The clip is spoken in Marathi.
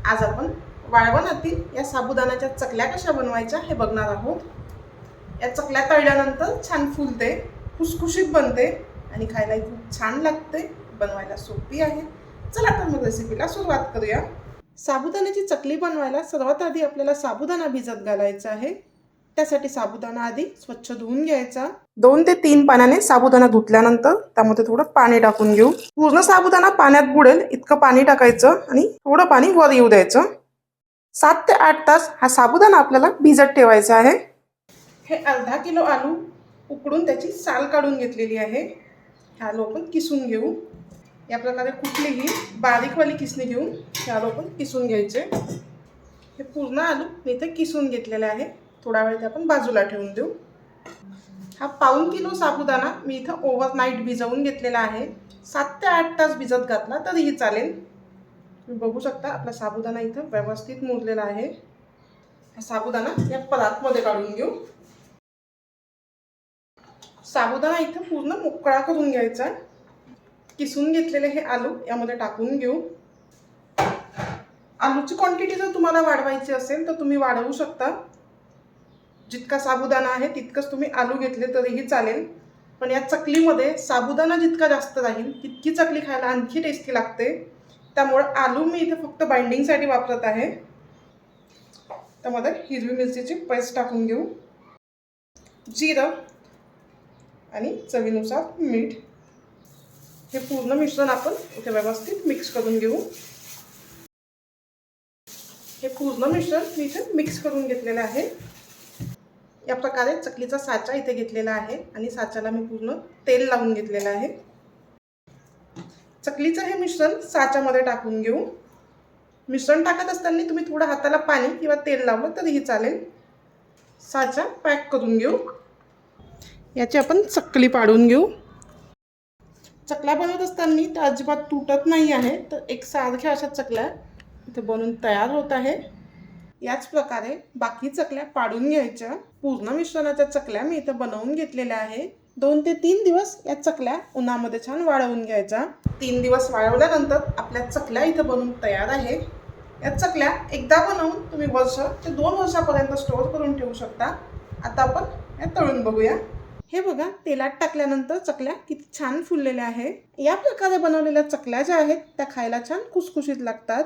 आज आपण वाळवणातील या साबुदाण्याच्या चकल्या कशा बनवायच्या हे बघणार आहोत। या चकल्या तळल्यानंतर छान फुलते, खुसखुशीत बनते आणि खायला खूप छान लागते। बनवायला सोपी आहे। चला तर मग रेसिपीला सुरुवात करूया। साबुदाण्याची चकली बनवायला सर्वात आधी आपल्याला साबुदाणा भिजत घालायचा आहे। त्यासाठी साबुदाणा आधी स्वच्छ धुवून घ्यायचा। 2 ते 3 पाण्याने साबुदाणा धुतल्यानंतर त्यामध्ये थोडं पाणी टाकून घेऊ। पूर्ण साबुदाणा पाण्यात बुडेल इतकं पाणी टाकायचं आणि थोडं पाणी वर येऊ द्यायचं। 7 ते 8 तास हा साबुदाणा आपल्याला भिजत ठेवायचा आहे। हे अर्धा किलो आलू उकडून त्याची साल काढून घेतलेली आहे। हे आलू आपण किसून घेऊ। या प्रकारे कुठलीही बारीकवाली किसणी घेऊन हे आलू आपण किसून घ्यायचे। हे पूर्ण आलू मी इथे किसून घेतलेले आहे। थोडा वेळ ते आपण बाजूला ठेवून देऊ। हा पाऊण किलो साबुदाणा मी इथं ओव्हरनाईट भिजवून घेतलेला आहे। 7 ते 8 तास भिजत घातला तरीही चालेल। तुम्ही बघू शकता आपला साबुदाणा इथं व्यवस्थित मुरलेला आहे। हा साबुदाणा या परातमध्ये काढून घेऊ। साबुदाणा इथं पूर्ण मोकळा करून घ्यायचा। किसून घेतलेले हे आलू यामध्ये टाकून घेऊ। आलूची क्वांटिटी जर तुम्हाला वाढवायची असेल तर तुम्ही वाढवू शकता। जितका साबुदाणा आहे तितकंच तुम्ही आलू घेतले तरीही चालेल। पण या चकलीमध्ये साबुदाणा जितका जास्त राहील तितकी चकली खायला आणखी टेस्टी लागते। त्यामुळे आलू मी इथे फक्त बाइंडिंगसाठी वापरत आहे। त्यामध्ये हिरवी मिरचीची पेस्ट टाकून घेऊ, जिरं आणि चवीनुसार मीठ। हे पूर्ण मिश्रण आपण इथे व्यवस्थित मिक्स करून घेऊ। हे पूर्ण मिश्रण मी इथे मिक्स करून घेतलेलं आहे। या प्रकारे चकलीचा साचा इथे घेतलेला आहे आणि साच्याला मी पूर्ण तेल लावून घेतलेलं आहे। चकलीचं हे मिश्रण साच्यामध्ये टाकून घेऊ। मिश्रण टाकत असताना तुम्ही थोडं हाताला पाणी किंवा तेल लावलं तरीही चालेल। साचा पॅक करून घेऊ। याची आपण चकली पाडून घेऊ। चकल्या बनवत असताना तर अजिबात तुटत नाही आहे, तर एकसारख्या अशा चकल्या इथे बनून तयार होत आहे। याच प्रकारे बाकी चकल्या पाडून घ्यायच्या। पूर्ण मिश्रणाच्या चकल्या मी इथे बनवून घेतलेल्या आहे। 2 ते 3 दिवस या चकल्या उन्हामध्ये छान वाळवून घ्यायच्या। 3 दिवस वाळवल्यानंतर आपल्या चकल्या इथे बनून तयार आहे। या चकल्या एकदा बनवून तुम्ही वर्ष ते 2 वर्षापर्यंत स्टोअर करून ठेवू शकता। आता आपण या तळून बघूया। हे बघा, तेलात टाकल्यानंतर चकल्या किती छान फुललेल्या आहे। या प्रकारे बनवलेल्या चकल्या ज्या आहेत त्या खायला छान खुसखुशीत लागतात।